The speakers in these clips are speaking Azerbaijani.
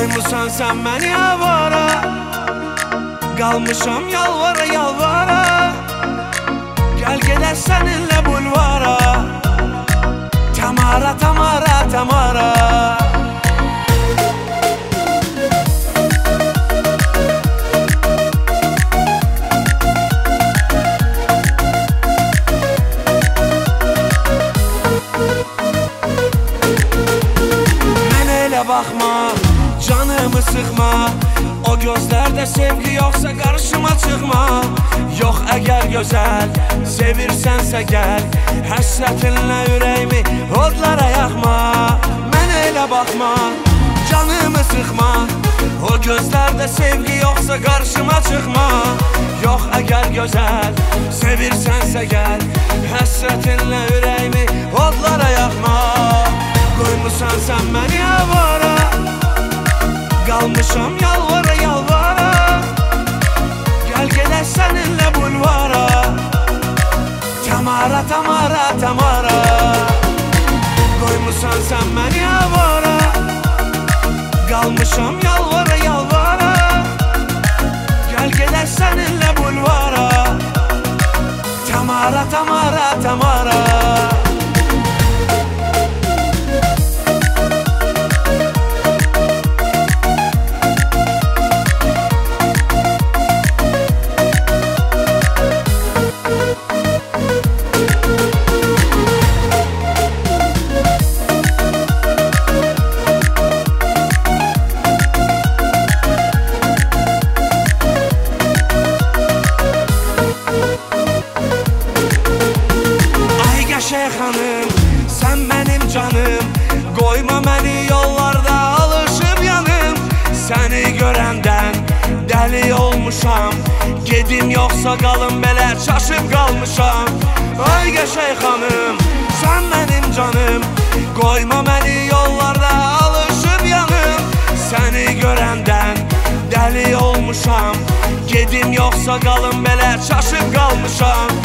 Qoymusan sən məni avara, qalmışam yalvara yalvara. Gəl gedək səninlə bulvara, Tamara, Tamara, Tamara. Mənə elə baxma, canımı sıxma, o gözlərdə sevgi yoxsa qarşıma çıxma. Yox əgər gözəl, sevirsənsə gəl, həsrətinlə ürəyimi odlara yaxma. Mənə elə baxma, canımı sıxma, o gözlərdə sevgi yoxsa qarşıma çıxma. Yox əgər gözəl, sevirsənsə gəl, həsrətinlə ürəyimi odlara yaxma. Qoymusan sən məni avara, qalmışam yalvara yalvara. Gəl gedək səninlə bulvara, Tamara, Tamara, Tamara. Qoymusan sən məni avara, qalmışam yalvara yalvara. Gəl gedək səninlə bulvara, Tamara, Tamara, Tamara. Xanım, sən mənim canım, qoyma məni yollarda alışıb yanım. Səni görəndən dəli olmuşam, gedim yoxsa qalım belə çaşıb qalmışam. Ay qəşəng xanım, sən mənim canım, qoyma məni yollarda alışıb yanım. Səni görəndən dəli olmuşam, gedim yoxsa qalım belə çaşıb qalmışam.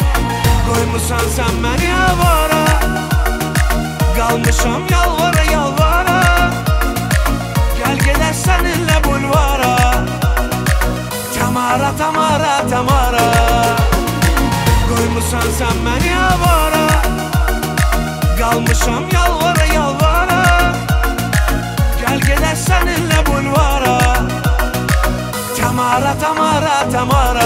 Qoymusan sən məni avara, qalmışam yalvara yalvara. Gəl gedək səninlə bulvara, Tamara, Tamara, Tamara. Qoymusan sən məni avara, qalmışam yalvara yalvara. Gəl gedək səninlə bulvara, Tamara, Tamara, Tamara.